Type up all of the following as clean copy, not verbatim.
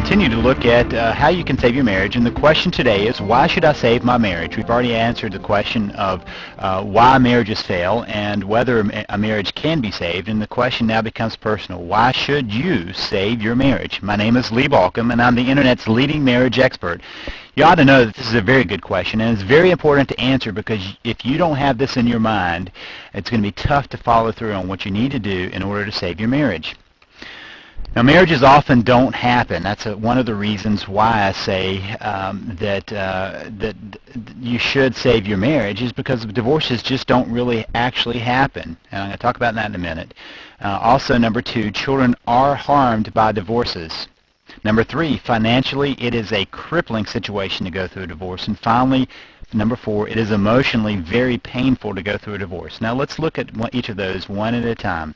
continue to look at how you can save your marriage, and the question today is, why should I save my marriage? We've already answered the question of why marriages fail and whether a marriage can be saved, and the question now becomes personal. Why should you save your marriage? My name is Lee Balcom, and I'm the Internet's leading marriage expert. You ought to know that this is a very good question, and it's very important to answer, because if you don't have this in your mind, it's going to be tough to follow through on what you need to do in order to save your marriage. Now, marriages often don't happen. That's one of the reasons why I say that you should save your marriage, is because divorces just don't really actually happen. And I'm going to talk about that in a minute. Also, number 2, children are harmed by divorces. Number 3, financially, it is a crippling situation to go through a divorce. And finally, number 4, it is emotionally very painful to go through a divorce. Now, let's look at each of those one at a time.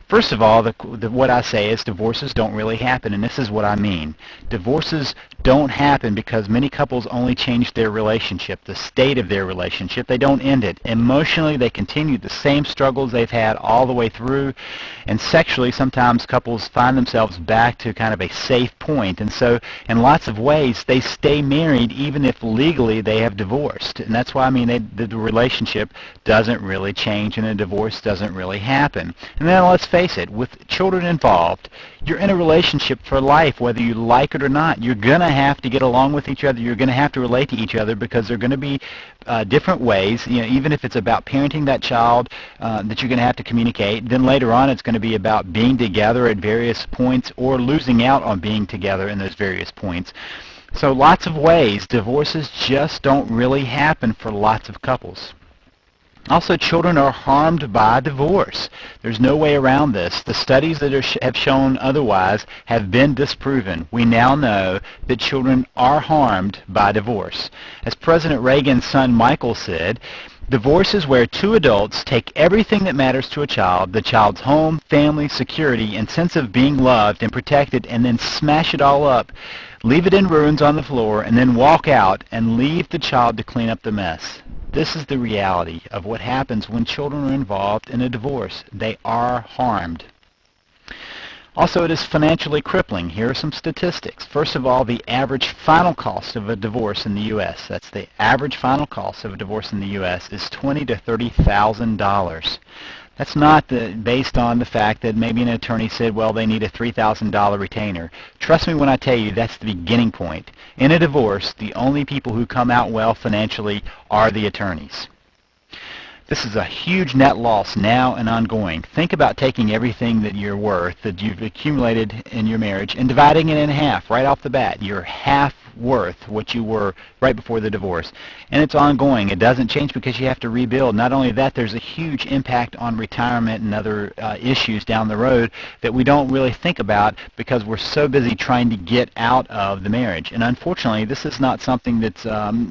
First of all, what I say is divorces don't really happen, and this is what I mean. Divorces don't happen because many couples only change their relationship, the state of their relationship. They don't end it. Emotionally, they continue the same struggles they've had all the way through, and sexually, sometimes couples find themselves back to kind of a safe point, and so in lots of ways, they stay married even if legally they have divorced, and that's why I mean the relationship doesn't really change and a divorce doesn't really happen. And then let's face it, with children involved, you're in a relationship for life, whether you like it or not. You're going to have to get along with each other. You're going to have to relate to each other, because there are going to be different ways, even if it's about parenting that child, that you're going to have to communicate. Then later on, it's going to be about being together at various points or losing out on being together in those various points. So lots of ways, divorces just don't really happen for lots of couples. Also, children are harmed by divorce. There's no way around this. The studies that have shown otherwise have been disproven. We now know that children are harmed by divorce. As President Reagan's son Michael said, divorce is where two adults take everything that matters to a child, the child's home, family, security, and sense of being loved and protected, and then smash it all up, leave it in ruins on the floor, and then walk out and leave the child to clean up the mess. This is the reality of what happens when children are involved in a divorce. They are harmed. Also, it is financially crippling. Here are some statistics. First of all, the average final cost of a divorce in the U.S., that's the average final cost of a divorce in the U.S., is $20,000 to $30,000. That's not based on the fact that maybe an attorney said, well, they need a $3,000 retainer. Trust me when I tell you that's the beginning point. In a divorce, the only people who come out well financially are the attorneys. This is a huge net loss now and ongoing. Think about taking everything that you're worth, that you've accumulated in your marriage, and dividing it in half right off the bat. You're half worth what you were right before the divorce. And it's ongoing. It doesn't change because you have to rebuild. Not only that, there's a huge impact on retirement and other issues down the road that we don't really think about because we're so busy trying to get out of the marriage. And unfortunately, this is not something that's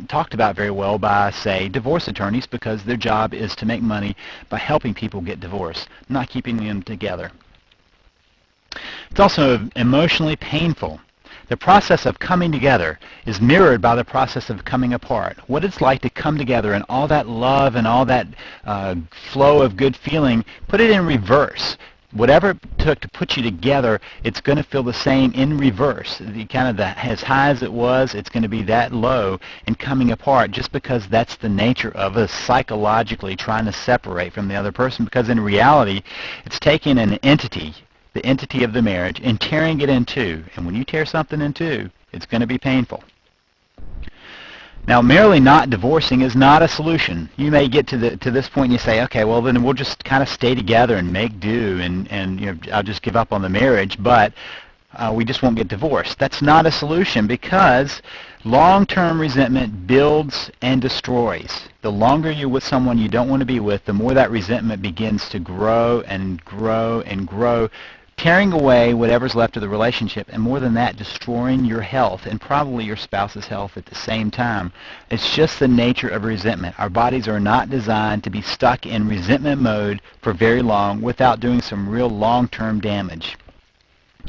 talked about very well by, say, divorce attorneys, because their job is to make money by helping people get divorced, not keeping them together. It's also emotionally painful. The process of coming together is mirrored by the process of coming apart. What it's like to come together and all that love and all that flow of good feeling, put it in reverse. Whatever it took to put you together, it's going to feel the same in reverse. As high as it was, it's going to be that low in coming apart, just because that's the nature of us psychologically trying to separate from the other person, because in reality, it's taking an entity, the entity of the marriage, and tearing it in two. And when you tear something in two, it's going to be painful. Now, merely not divorcing is not a solution. You may get to this point and you say, okay, well then we'll just kind of stay together and make do, and I'll just give up on the marriage, but we just won't get divorced. That's not a solution, because long-term resentment builds and destroys. The longer you're with someone you don't want to be with, the more that resentment begins to grow and grow and grow, tearing away whatever's left of the relationship, and more than that, destroying your health and probably your spouse's health at the same time. It's just the nature of resentment. Our bodies are not designed to be stuck in resentment mode for very long without doing some real long-term damage.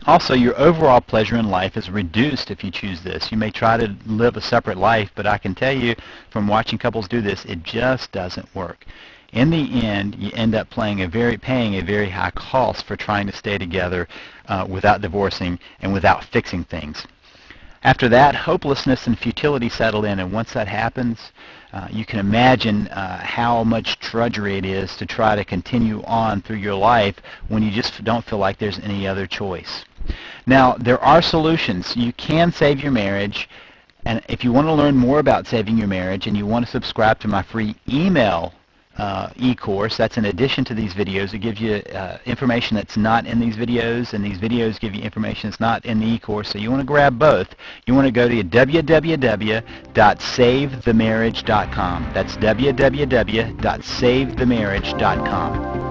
Also, your overall pleasure in life is reduced if you choose this. You may try to live a separate life, but I can tell you from watching couples do this, it just doesn't work. In the end, you end up paying a very high cost for trying to stay together without divorcing and without fixing things. After that, hopelessness and futility settle in, and once that happens, you can imagine how much drudgery it is to try to continue on through your life when you just don't feel like there's any other choice. Now, there are solutions. You can save your marriage, and if you want to learn more about saving your marriage and you want to subscribe to my free email e-course, that's in addition to these videos. It gives you information that's not in these videos, and these videos give you information that's not in the e-course. So you want to grab both. You want to go to www.savethemarriage.com. That's www.savethemarriage.com.